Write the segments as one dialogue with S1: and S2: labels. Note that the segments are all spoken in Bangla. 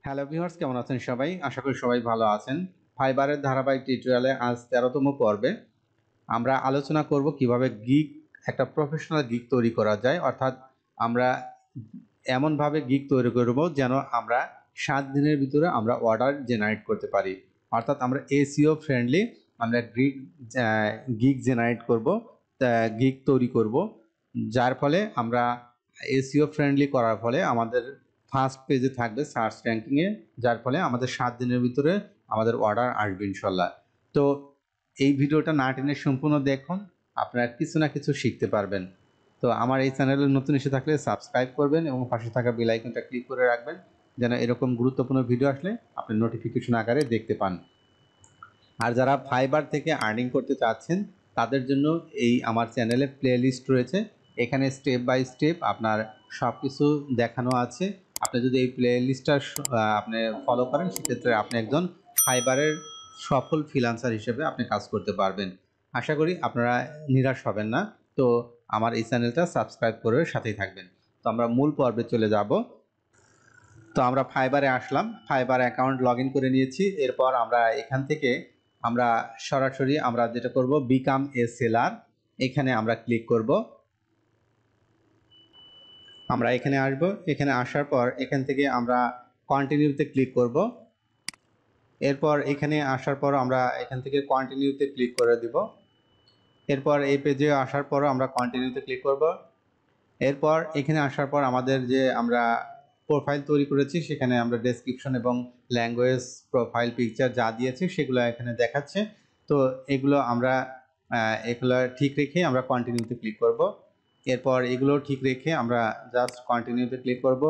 S1: হ্যালো ভিউয়ার্স, কেমন আছেন সবাই? আশা করি সবাই ভালো আছেন। ফাইবারের ধারাবাহিক টিউটোরিয়ালে আজ 13তম পর্বে আমরা আলোচনা করব কিভাবে একটা প্রফেশনাল গিগ তৈরি করা যায়। অর্থাৎ আমরা এমনভাবে গিগ তৈরি করব যেন আমরা 7 দিনের ভিতরে আমরা অর্ডার জেনারেট করতে পারি। অর্থাৎ আমরা এসইও ফ্রেন্ডলি আমরা গিগ জেনারেট করব, গিগ তৈরি করব, যার ফলে আমরা এসইও ফ্রেন্ডলি করার ফলে আমাদের ফার্স্ট পেজে থাকবে সার্চ র্যাঙ্কিংয়ে, যার ফলে আমাদের 7 দিনের ভিতরে আমাদের অর্ডার আসবে ইনশাল্লাহ। তো এই ভিডিওটা না টেনে সম্পূর্ণ দেখুন, আপনারা কিছু না কিছু শিখতে পারবেন। তো আমার এই চ্যানেলে নতুন এসে থাকলে সাবস্ক্রাইব করবেন এবং পাশে থাকা বেল আইকনটা ক্লিক করে রাখবেন, যেন এরকম গুরুত্বপূর্ণ ভিডিও আসলে আপনি নোটিফিকেশন আকারে দেখতে পান। আর যারা ফাইবার থেকে আর্নিং করতে চাচ্ছেন তাদের জন্য এই আমার চ্যানেলে প্লেলিস্ট রয়েছে। এখানে স্টেপ বাই স্টেপ আপনার সব কিছু দেখানো আছে। আপনি যদি এই প্লেলিস্টটা আপনি ফলো করেন, সেক্ষেত্রে আপনি একজন ফাইবারের সফল ফ্রিল্যান্সার হিসেবে আপনি কাজ করতে পারবেন। আশা করি আপনারা নিরাশ হবেন না। তো আমার এই চ্যানেলটা সাবস্ক্রাইব করে সাথেই থাকবেন। তো আমরা মূল পর্বে চলে যাব। তো আমরা ফাইবারে আসলাম, ফাইবার অ্যাকাউন্ট লগ ইন করে নিয়েছি। এরপর আমরা এখান থেকে আমরা সরাসরি আমরা যেটা করব, বিকাম এ সেলার, এখানে আমরা ক্লিক করব। আমরা এখানে আসব, এখানে আসার পর এখান থেকে আমরা কন্টিনিউতে ক্লিক করব। এরপর এখানে আসার পর আমরা এখান থেকে কন্টিনিউতে ক্লিক করে দিব। এরপর এই পেজে আসার পর আমরা কন্টিনিউতে ক্লিক করব। এরপর এখানে আসার পর আমাদের যে আমরা প্রোফাইল তৈরি করেছি সেখানে আমরা ডেসক্রিপশন এবং ল্যাঙ্গুয়েজ, প্রোফাইল পিকচার যা দিয়েছি সেগুলো এখানে দেখাচ্ছে। তো এগুলো আমরা এগুলো ঠিক রেখে আমরা কন্টিনিউতে ক্লিক করব। এরপর এগুলো ঠিক রেখে আমরা জাস্ট কন্টিনিউতে ক্লিক করব।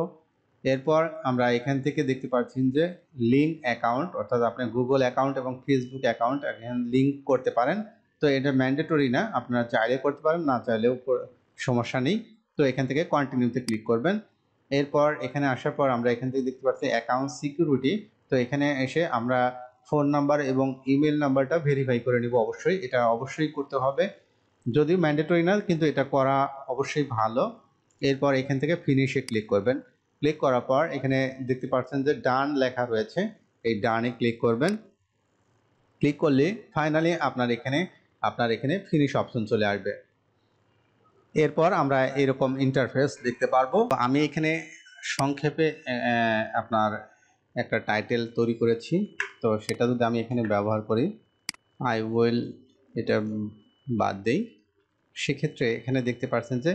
S1: এরপর আমরা এখান থেকে দেখতে পাচ্ছেন যে লিঙ্ক অ্যাকাউন্ট, অর্থাৎ আপনি গুগল অ্যাকাউন্ট এবং ফেসবুক অ্যাকাউন্ট এখানে লিঙ্ক করতে পারেন। তো এটা ম্যান্ডেটরি না, আপনারা চাইলে করতে পারেন, না চাইলেও সমস্যা নেই। তো এখান থেকে কন্টিনিউতে ক্লিক করবেন। এরপর এখানে আসার পর আমরা এখান থেকে দেখতে পাচ্ছি অ্যাকাউন্ট সিকিউরিটি। তো এখানে এসে আমরা ফোন নাম্বার এবং ইমেল নাম্বারটা ভেরিফাই করে নিব। অবশ্যই এটা অবশ্যই করতে হবে, যদিও ম্যান্ডেটরি না, কিন্তু এটা করা অবশ্যই ভালো। এরপর এখান থেকে ফিনিশে ক্লিক করবেন। ক্লিক করার পর এখানে দেখতে পাচ্ছেন যে ডান লেখা রয়েছে, এই ডানে ক্লিক করবেন। ক্লিক করলে ফাইনালি আপনার এখানে ফিনিশ অপশন চলে আসবে। এরপর আমরা এরকম ইন্টারফেস দেখতে পারবো। আমি এখানে সংক্ষেপে আপনার একটা টাইটেল তৈরি করেছি। তো সেটা যদি আমি এখানে ব্যবহার করি, আই উইল, এটা বাদ দেই, সেক্ষেত্রে এখানে দেখতে পাচ্ছেন যে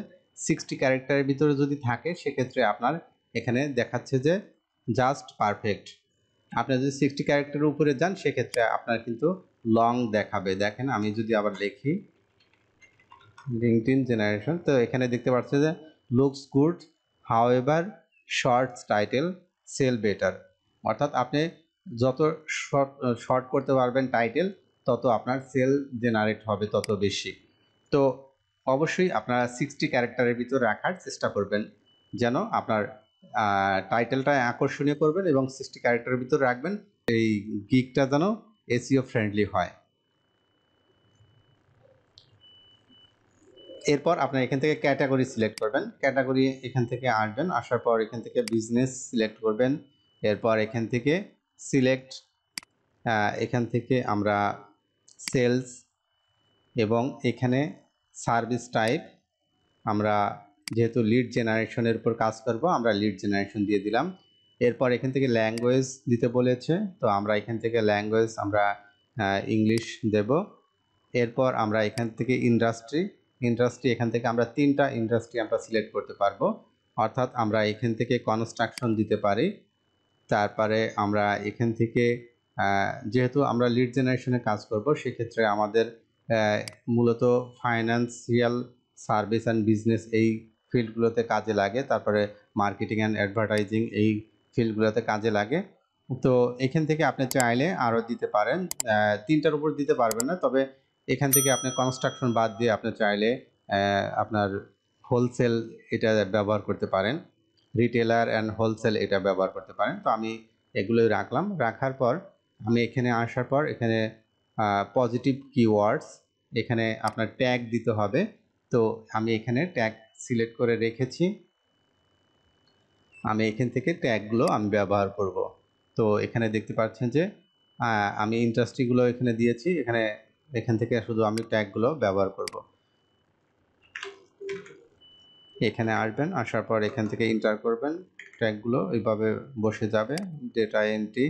S1: 60 ক্যারেক্টারের ভিতরে যদি থাকে সেক্ষেত্রে আপনার এখানে দেখাচ্ছে যে জাস্ট পারফেক্ট। আপনি যদি 60 ক্যারেক্টারের উপরে যান সেক্ষেত্রে আপনার কিন্তু লং দেখাবে। দেখেন আমি যদি আবার লিখি লিঙ্কডইন জেনারেশন, তো এখানে দেখতে পাচ্ছেন যে looks good, however shorts title sell better. অর্থাৎ আপনি যত শর্ট করতে পারবেন টাইটেল, তত আপনার সেল জেনারেট হবে তত বেশি। তো অবশ্যই আপনারা 60 ক্যারেক্টারের ভিতর রাখার চেষ্টা করবেন, যেন আপনার টাইটেলটা আকর্ষণীয় করবেন এবং 60 ক্যারেক্টারের ভিতর রাখবেন, এই গিগটা যেন এসইও ফ্রেন্ডলি হয়। এরপর আপনার এখান থেকে ক্যাটাগরি সিলেক্ট করবেন। ক্যাটাগরি এখান থেকে আসবেন, আসার পর এখান থেকে বিজনেস সিলেক্ট করবেন। এরপর এখান থেকে সিলেক্ট, এখান থেকে আমরা সেলস, এবং এখানে সার্ভিস টাইপ, আমরা যেহেতু লিড জেনারেশনের উপর কাজ করব আমরা লিড জেনারেশন দিয়ে দিলাম। এরপর এখান থেকে ল্যাঙ্গুয়েজ দিতে বলেছে, তো আমরা এখান থেকে ল্যাঙ্গুয়েজ আমরা ইংলিশ দেব। এরপর আমরা এখান থেকে ইন্ডাস্ট্রি এখান থেকে আমরা 3টা ইন্ডাস্ট্রি আমরা সিলেক্ট করতে পারবো। অর্থাৎ আমরা এখান থেকে কনস্ট্রাকশন দিতে পারি। তারপরে আমরা এখান থেকে যেহেতু আমরা লিড জেনারেশনে কাজ করব সেক্ষেত্রে আমাদের মূলত ফাইন্যান্সিয়াল সার্ভিস অ্যান্ড বিজনেস এই ফিল্ডগুলোতে কাজে লাগে। তারপরে মার্কেটিং অ্যান্ড অ্যাডভার্টাইজিং এই ফিল্ডগুলোতে কাজে লাগে। তো এখান থেকে আপনি চাইলে আরও দিতে পারেন, 3টার উপর দিতে পারবেন না, তবে এখান থেকে আপনি কনস্ট্রাকশন বাদ দিয়ে আপনি চাইলে আপনার হোলসেল এটা ব্যবহার করতে পারেন, রিটেলার অ্যান্ড হোলসেল এটা ব্যবহার করতে পারেন। তো আমি এগুলোই রাখলাম। রাখার পর আমি এখানে আসার পর এখানে পজিটিভ কিওয়ার্ডস, এখানে আপনার ট্যাগ দিতে হবে। তো আমি এখানে ট্যাগ সিলেক্ট করে রেখেছি, আমি এখান থেকে ট্যাগগুলো আমি ব্যবহার করব। তো এখানে দেখতে পাচ্ছেন যে আমি ইন্ডাস্ট্রিগুলো এখানে দিয়েছি, এখান থেকে শুধু আমি ট্যাগগুলো ব্যবহার করব। এখানে আসবেন, আসার পর এখান থেকে এন্টার করবেন, ট্যাগগুলো এইভাবে বসে যাবে, ডেটা এন্ট্রি।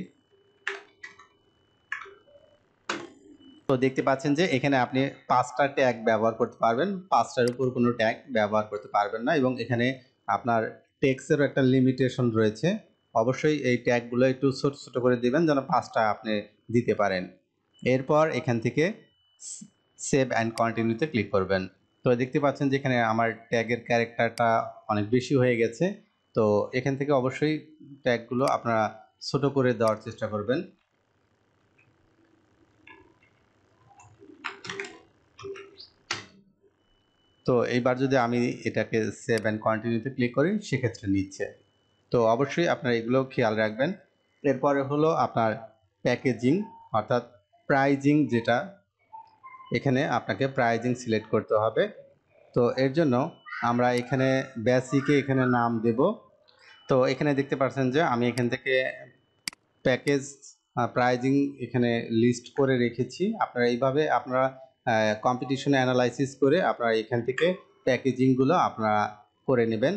S1: তো দেখতে পাচ্ছেন যে এখানে আপনি 5টা ট্যাগ ব্যবহার করতে পারবেন, 5টার উপর কোনো ট্যাগ ব্যবহার করতে পারবেন না, এবং এখানে আপনার টেক্সটেরও একটা লিমিটেশন রয়েছে। অবশ্যই এই ট্যাগগুলো একটু ছোট ছোট করে দিবেন যেন 5টা আপনি দিতে পারেন। এরপর এখান থেকে সেভ অ্যান্ড কন্টিনিউতে ক্লিক করবেন। তো দেখতে পাচ্ছেন যে এখানে আমার ট্যাগের ক্যারেক্টারটা অনেক বেশি হয়ে গেছে। তো এখান থেকে অবশ্যই ট্যাগগুলো আপনারা ছোট করে দেওয়ার চেষ্টা করবেন। তো এইবার যদি আমি এটাকে সেভ অ্যান্ড কন্টিনিউতে ক্লিক করি সেক্ষেত্রে নিচ্ছে। তো অবশ্যই আপনারা এগুলো খেয়াল রাখবেন। এরপরে হলো আপনার প্যাকেজিং অর্থাৎ প্রাইজিং, যেটা এখানে আপনাকে প্রাইজিং সিলেক্ট করতে হবে। তো এর জন্য আমরা এখানে বেসিকে এখানে নাম দেব। তো এখানে দেখতে পাচ্ছেন যে আমি এখান থেকে প্যাকেজ প্রাইজিং এখানে লিস্ট করে রেখেছি। আপনারা এইভাবে আপনারা কম্পিটিশন অ্যানালাইসিস করে আপনারা এখান থেকে প্যাকেজিংগুলো আপনারা করে নেবেন।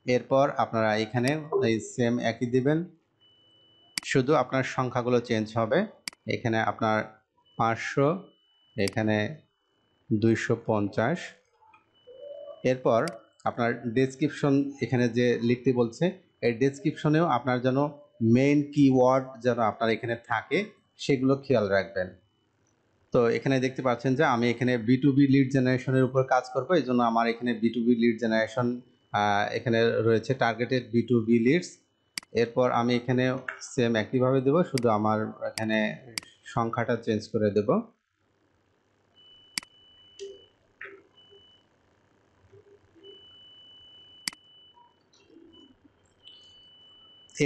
S1: এরপর আপনারা এখানে এই সেম একই দিবেন, শুধু আপনার সংখ্যাগুলো চেঞ্জ হবে। এখানে আপনার 500, এখানে 250। এরপর আপনার ডেসক্রিপশন এখানে যে লিখতে বলছে, এই ডেসক্রিপশনেও আপনার যেন মেইন কিওয়ার্ড যেন আপনার এখানে থাকে সেগুলো খেয়াল রাখবেন। তো এখানে দেখতে পাচ্ছেন যে আমি এখানে B2B লিড জেনারেশনের উপর কাজ করব, এই জন্য আমার এখানে B2B লিড জেনারেশন এখানে রয়েছে, টার্গেটেড B2B লিডস। এরপর আমি এখানে সেম একইভাবে দেব, শুধু আমার এখানে সংখ্যাটা চেঞ্জ করে দেব।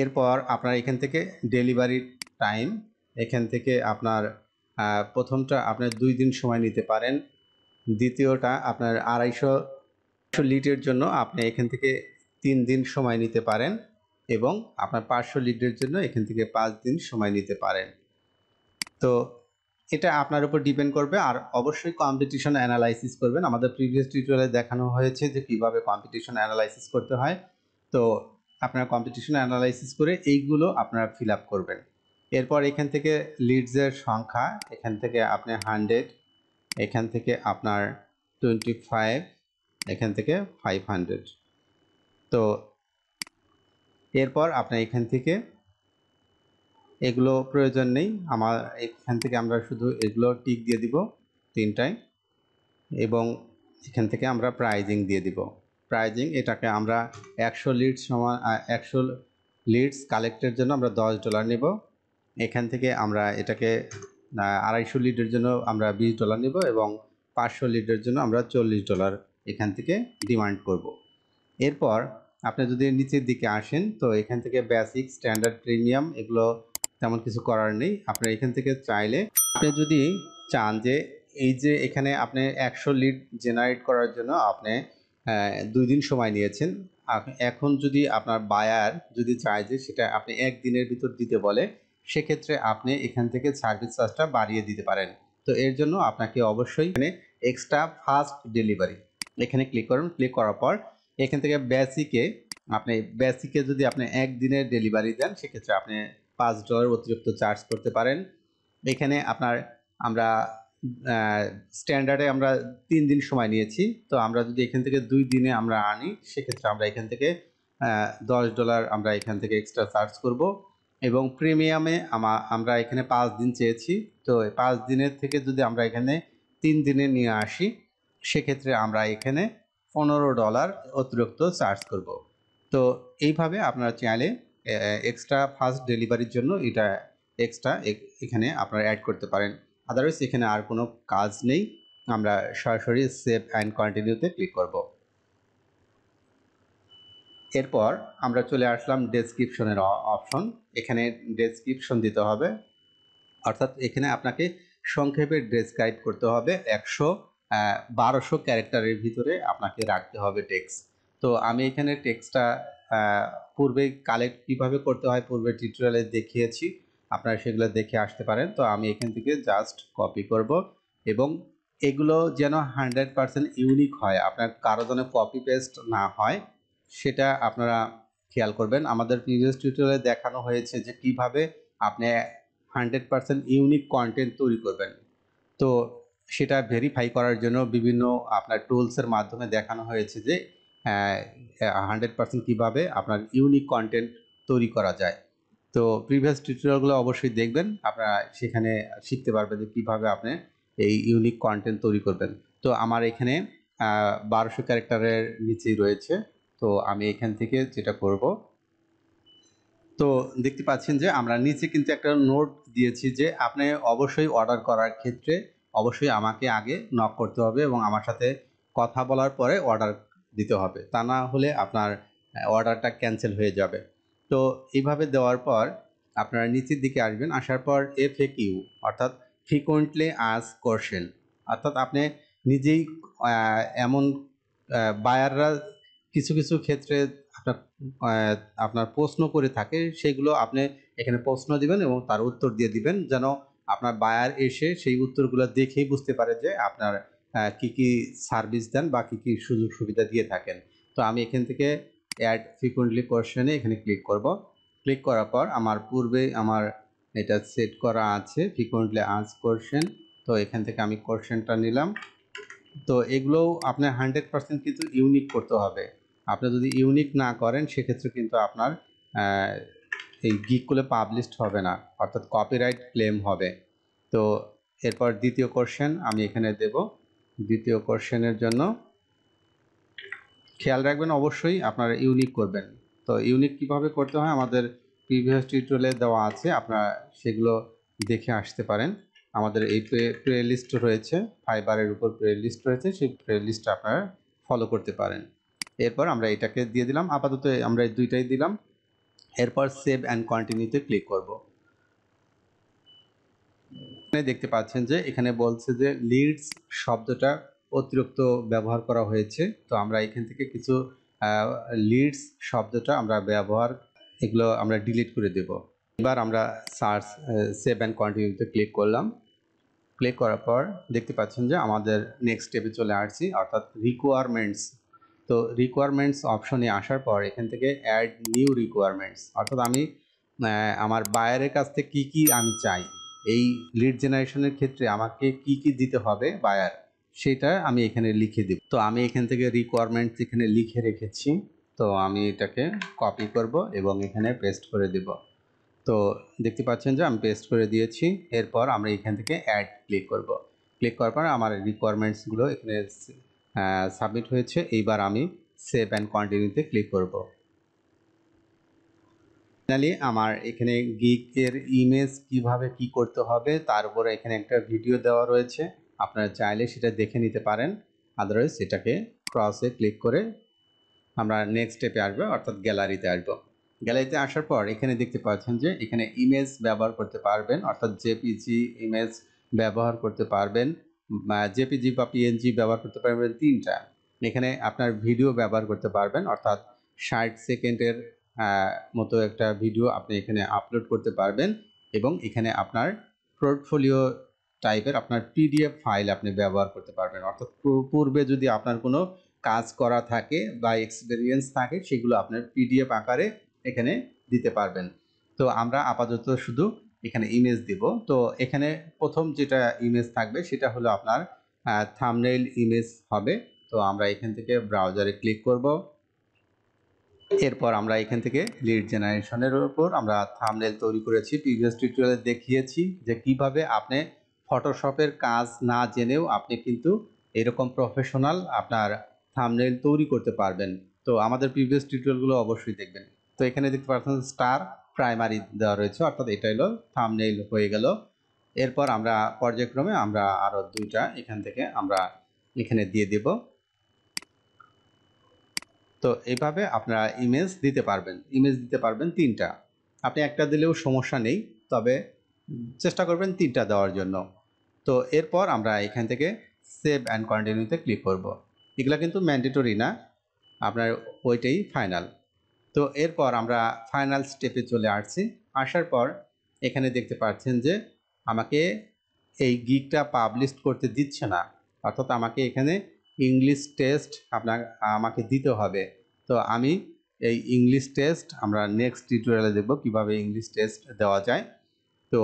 S1: এরপর আপনার এখান থেকে ডেলিভারি টাইম, এখান থেকে আপনার প্রথমটা আপনার 2 দিন সময় নিতে পারেন, দ্বিতীয়টা আপনার 250 লিডের জন্য আপনি এখান থেকে 3 দিন সময় নিতে পারেন, এবং আপনার 500 লিডের জন্য এখান থেকে 5 দিন সময় নিতে পারেন। তো এটা আপনার উপর ডিপেন্ড করবে। আর অবশ্যই কম্পিটিশন অ্যানালাইসিস করবেন। আমাদের প্রিভিয়াস টিউটোরিয়ালে দেখানো হয়েছে যে কিভাবে কম্পিটিশন অ্যানালাইসিস করতে হয়। তো আপনারা কম্পিটিশন অ্যানালাইসিস করে এইগুলো আপনারা ফিল আপ করবেন। এরপর এখান থেকে লিডসের সংখ্যা, এখান থেকে আপনি 100, এখান থেকে আপনার 25, এখান থেকে 500। তো এরপর আপনার এখান থেকে এগুলো প্রয়োজন নেই, আমার এখান থেকে আমরা শুধু এগুলো টিক দিয়ে দিব 3টায়, এবং এখান থেকে আমরা প্রাইজিং দিয়ে দিব। প্রাইজিং এটাকে আমরা 100 লিডস সমান 100 লিডস কালেক্টের জন্য আমরা $10 নেব। এখান থেকে আমরা এটাকে 250 লিডের জন্য আমরা $20 নেব, এবং 500 লিডের জন্য আমরা $40 এখান থেকে ডিমান্ড করব। এরপর আপনি যদি নিচের দিকে আসেন, তো এখান থেকে বেসিক, স্ট্যান্ডার্ড, প্রিমিয়াম এগুলো তেমন কিছু করার নেই। আপনি এখান থেকে চাইলে আপনি যদি চান যে এই যে এখানে আপনি 100 লিড জেনারেট করার জন্য আপনি 2 দিন সময় নিয়েছেন, এখন যদি আপনার বায়ার যদি চায় যে সেটা আপনি 1 দিনের ভিতর দিতে বলে, সেক্ষেত্রে আপনি এখান থেকে সার্ভিস চার্জটা বাড়িয়ে দিতে পারেন। তো এর জন্য আপনাকে অবশ্যই এখানে এক্সট্রা ফাস্ট ডেলিভারি এখানে ক্লিক করুন। ক্লিক করার পর এখান থেকে বেসিকে যদি আপনি 1 দিনের ডেলিভারি দেন, সেক্ষেত্রে আপনি $5 অতিরিক্ত চার্জ করতে পারেন। এখানে আমরা স্ট্যান্ডার্ডে আমরা 3 দিন সময় নিয়েছি, তো আমরা যদি এখান থেকে 2 দিনে আমরা আনি, সেক্ষেত্রে আমরা এখান থেকে $10 আমরা এখান থেকে এক্সট্রা চার্জ করব। এবং প্রিমিয়ামে আমরা এখানে 5 দিন চেয়েছি, তো 5 দিনের থেকে যদি আমরা এখানে 3 দিনে নিয়ে আসি, সেক্ষেত্রে আমরা এখানে $15 অতিরিক্ত চার্জ করব। তো এইভাবে আপনারা চাইলে এক্সট্রা ফাস্ট ডেলিভারির জন্য এটা এক্সট্রা এখানে আপনারা অ্যাড করতে পারেন। আদারওয়াইজ এখানে আর কোনো কাজ নেই, আমরা সরাসরি সেভ অ্যান্ড কন্টিনিউতে ক্লিক করব। এরপর আমরা চলে আসলাম ডেসক্রিপশনের অপশন। এখানে ডেসক্রিপশন দিতে হবে, অর্থাৎ এখানে আপনাকে সংক্ষেপে ডেসক্রাইব করতে হবে। 1200 ক্যারেক্টারের ভিতরে আপনাকে রাখতে হবে টেক্সট। তো আমি এখানে টেক্সটটা পূর্বে কালেক্ট কিভাবে করতে হয় পূর্বে টিউটোরিয়ালে দেখিয়েছি, আপনারা সেগুলো দেখে আসতে পারেন। তো আমি এখান থেকে জাস্ট কপি করব এবং এগুলো যেন 100% ইউনিক হয়, আপনার কারো যেন কপি পেস্ট না হয় সেটা আপনারা খেয়াল করবেন। আমাদের প্রিভিয়াস টিউটোরিয়ালে দেখানো হয়েছে যে কিভাবে আপনি 100% ইউনিক কন্টেন্ট তৈরি করবেন। তো সেটা ভেরিফাই করার জন্য বিভিন্ন আপনার টুলসের মাধ্যমে দেখানো হয়েছে যে 100% কীভাবে আপনার ইউনিক কন্টেন্ট তৈরি করা যায়। তো প্রিভিয়াস টিউটোরিয়ালগুলো অবশ্যই দেখবেন, আপনারা সেখানে শিখতে পারবেন যে কীভাবে আপনি এই ইউনিক কন্টেন্ট তৈরি করবেন। তো আমার এখানে 1200 ক্যারেক্টারের নিচেই রয়েছে। তো আমি এখান থেকে যেটা করব, তো দেখতে পাচ্ছেন যে আমরা নিচে কিন্তু একটা নোট দিয়েছি যে আপনি অবশ্যই অর্ডার করার ক্ষেত্রে অবশ্যই আমাকে আগে নক করতে হবে এবং আমার সাথে কথা বলার পরে অর্ডার দিতে হবে, তা না হলে আপনার অর্ডারটা ক্যান্সেল হয়ে যাবে। তো এইভাবে দেওয়ার পর আপনারা নিচের দিকে আসবেন, আসার পর FAQ অর্থাৎ ফ্রিকোয়েন্টলি আস্কড কোয়েশ্চেন, অর্থাৎ আপনি নিজেই এমন বায়াররা কিছু কিছু ক্ষেত্রে আপনার আপনার প্রশ্ন করে থাকে, সেগুলো আপনি এখানে প্রশ্ন দিবেন এবং তার উত্তর দিয়ে দিবেন, যেন আপনার বায়ার এসে সেই উত্তরগুলো দেখেই বুঝতে পারে যে আপনার কি কি সার্ভিস দেন বা কি কি সুযোগ সুবিধা দিয়ে থাকেন। তো আমি এখান থেকে অ্যাড ফ্রিকোয়েন্টলি কোয়েশ্চেনে এখানে ক্লিক করব। ক্লিক করার পর আমার পূর্বে আমার এটা সেট করা আছে ফ্রিকোয়েন্টলি আস্কড কোয়েশ্চেন। তো এখান থেকে আমি কোয়েশ্চেনটা নিলাম। তো এগুলোও আপনার 100% কিন্তু ইউনিক করতে হবে। আপনি যদি ইউনিক না করেন সেক্ষেত্রে কিন্তু আপনার এই গিকগুলো পাবলিশড হবে না, অর্থাৎ কপিরাইট ক্লেম হবে। তো এরপর দ্বিতীয় কোশ্চেন আমি এখানে দেব। দ্বিতীয় কোশ্চেনের জন্য খেয়াল রাখবেন অবশ্যই আপনারা ইউনিক করবেন। তো ইউনিক কিভাবে করতে হয় আমাদের প্রিভিয়াস টিউটোরিয়ালে দেওয়া আছে, আপনারা সেগুলো দেখে আসতে পারেন। আমাদের এই প্লে লিস্ট রয়েছে, ফাইবারের উপর প্লে লিস্ট রয়েছে, সেই প্লে লিস্টটা আপনারা ফলো করতে পারেন। এরপর আমরা এটাকে দিয়ে দিলাম, আপাতত আমরা এই দুইটাই দিলাম। এরপর সেভ অ্যান্ড কন্টিনিউতে ক্লিক করব। দেখতে পাচ্ছেন যে এখানে বলছে যে লিডস শব্দটা অতিরিক্ত ব্যবহার করা হয়েছে। তো আমরা এখান থেকে কিছু লিডস শব্দটা আমরা ব্যবহার, এগুলো আমরা ডিলিট করে দেব। এবার আমরা সার্চ সেভ অ্যান্ড কন্টিনিউতে ক্লিক করলাম। ক্লিক করার পর দেখতে পাচ্ছেন যে আমাদের নেক্সট স্টেপে চলে আসছি, অর্থাৎ রিকোয়ারমেন্টস। তো রিকোয়ারমেন্টস অপশনে আসার পর এখান থেকে অ্যাড নিউ রিকোয়ারমেন্টস, অর্থাৎ আমি আমার বায়ারের কাছ থেকে কী কী আমি চাই, এই লিড জেনারেশনের ক্ষেত্রে আমাকে কি কি দিতে হবে বায়ার, সেটা আমি এখানে লিখে দিব। তো আমি এখান থেকে রিকোয়ারমেন্টস এখানে লিখে রেখেছি। তো আমি এটাকে কপি করব এবং এখানে পেস্ট করে দেব। তো দেখতে পাচ্ছেন যে আমি পেস্ট করে দিয়েছি। এরপর আমরা এখান থেকে অ্যাড ক্লিক করব। ক্লিক করার পর আমার রিকোয়ারমেন্টসগুলো এখানে সাবমিট হয়েছে। এইবার আমি সেভ অ্যান্ড কন্টিনিউতে ক্লিক করব। ফাইনালি আমার এখানে গিকের ইমেজ কিভাবে কি করতে হবে তার উপরে এখানে একটা ভিডিও দেওয়া রয়েছে, আপনারা চাইলে সেটা দেখে নিতে পারেন। আদারওয়াইজ এটাকে ক্রসে ক্লিক করে আমরা নেক্সট স্টেপে আসবো, অর্থাৎ গ্যালারিতে আসবো। গ্যালারিতে আসার পর এখানে দেখতে পাচ্ছেন যে এখানে ইমেজ ব্যবহার করতে পারবেন, অর্থাৎ জেপিজি ইমেজ ব্যবহার করতে পারবেন, জেপিজি বা পিএনজি ব্যবহার করতে পারবেন তিনটা। এখানে আপনার ভিডিও ব্যবহার করতে পারবেন, অর্থাৎ 60 সেকেন্ডের মতো একটা ভিডিও আপনি এখানে আপলোড করতে পারবেন এবং এখানে আপনার পোর্টফোলিও টাইপের আপনার পিডিএফ ফাইল আপনি ব্যবহার করতে পারবেন, অর্থাৎ পূর্বে যদি আপনার কোনো কাজ করা থাকে বা এক্সপিরিয়েন্স থাকে সেগুলো আপনার পিডিএফ আকারে এখানে দিতে পারবেন। তো আমরা আপাতত শুধু এখানে ইমেজ দিব। তো এখানে প্রথম যেটা ইমেজ থাকবে সেটা হলো আপনার থাম্বনেইল ইমেজ হবে। তো আমরা এখান থেকে ব্রাউজারে ক্লিক করব। এরপর আমরা এখান থেকে লিড জেনারেশনের উপর আমরা থাম্বনেইল তৈরি করেছি, প্রিভিয়াস টিউটোরিয়ালে দেখিয়েছি যে কিভাবে আপনি ফটোশপের কাজ না জেনেও আপনি কিন্তু এরকম প্রফেশনাল আপনার থাম্বনেইল তৈরি করতে পারবেন। তো আমাদের প্রিভিয়াস টিউটোরিয়ালগুলো অবশ্যই দেখবেন। তো এখানে দেখতে পাচ্ছেন স্টার প্রাইমারি দেওয়া রয়েছে, অর্থাৎ এটা হলো থাম্বনেইল হয়ে গেল। এরপর আমরা পর্যায়ক্রমে আমরা আরও দুইটা এখান থেকে আমরা এখানে দিয়ে দেব। তো এইভাবে আপনারা ইমেজ দিতে পারবেন তিনটা। আপনি একটা দিলেও সমস্যা নেই, তবে চেষ্টা করবেন তিনটা দেওয়ার জন্য। তো এরপর আমরা এখান থেকে সেভ অ্যান্ড কন্টিনিউতে ক্লিক করব। এগুলো কিন্তু ম্যান্ডেটরি না, আপনার ওইটাই ফাইনাল। তো এরপর আমরা ফাইনাল স্টেপে চলে আসছি। আসার পর এখানে দেখতে পাচ্ছেন যে আমাকে এই গিগটা পাবলিশ করতে দিচ্ছে না, অর্থাৎ আমাকে এখানে ইংলিশ টেস্ট আমাকে দিতে হবে। তো আমি এই ইংলিশ টেস্ট আমরা নেক্সট টিউটোরিয়ালে দেখব কিভাবে ইংলিশ টেস্ট দেওয়া যায়। তো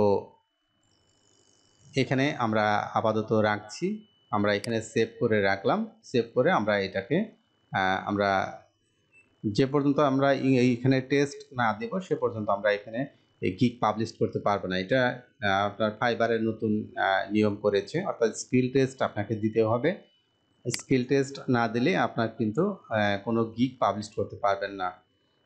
S1: এখানে আমরা আপাতত রাখছি, আমরা এখানে সেভ করে রাখলাম। সেভ করে আমরা এটাকে আমরা যে পর্যন্ত আমরা এইখানে টেস্ট না দেব সে পর্যন্ত আমরা এখানে এই গিগ পাবলিশ করতে পারবো না। এটা আপনার ফাইবারের নতুন নিয়ম করেছে, অর্থাৎ স্কিল টেস্ট আপনাকে দিতে হবে। স্কিল টেস্ট না দিলে আপনার কিন্তু কোনো গিগ পাবলিশ করতে পারবেন না।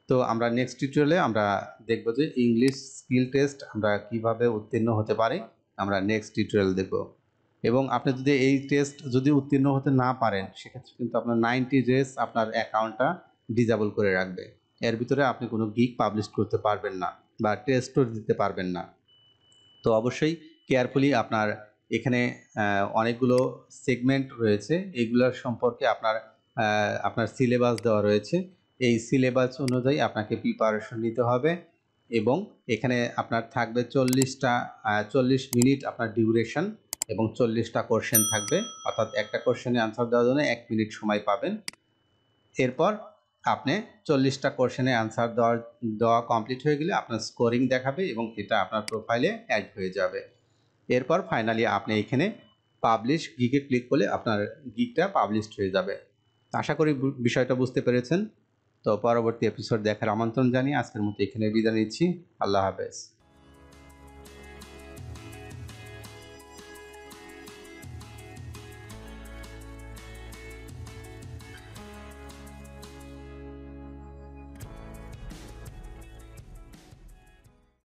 S1: তো আমরা নেক্সট টিউটোরিয়ালে আমরা দেখব যে ইংলিশ স্কিল টেস্ট আমরা কিভাবে উত্তীর্ণ হতে পারি, আমরা নেক্সট টিউটোরিয়াল দেখব। এবং আপনি যদি এই টেস্ট যদি উত্তীর্ণ হতে না পারেন সেক্ষেত্রে কিন্তু আপনার 90 ডেজ আপনার অ্যাকাউন্টটা ডিসেবল করে রাখবে। এর ভিতরে আপনি কোনো গিগ পাবলিশ করতে পারবেন না বা টেস্টও দিতে পারবেন না। তো অবশ্যই কেয়ারফুলি আপনার এখানে অনেকগুলো সেগমেন্ট রয়েছে, এগুলোর সম্পর্কে আপনার সিলেবাস দেওয়া রয়েছে। এই সিলেবাস অনুযায়ী আপনাকে প্রিপারেশন নিতে হবে এবং এখানে আপনার থাকবে 40 মিনিট আপনার ডিউরেশন এবং 40টা কোশ্চেন থাকবে, অর্থাৎ একটা কোশ্চেনে আনসার দেওয়ার জন্য 1 মিনিট সময় পাবেন। এরপর আপনি 40টা কোশ্চেনে আনসার দেওয়া কমপ্লিট হয়ে গেলে আপনার স্কোরিং দেখাবে এবং এটা আপনার প্রোফাইলে অ্যাড হয়ে যাবে। এরপর ফাইনালি আপনি এখানে পাবলিশ গিগে ক্লিক করলে আপনার গিগটা পাবলিশড হয়ে যাবে। আশা করি বিষয়টা বুঝতে পেরেছেন। তো পরবর্তী এপিসোড দেখার আমন্ত্রণ জানিয়ে আজকের মতো এখানে বিদায় নিচ্ছি। আল্লাহ হাফেজ।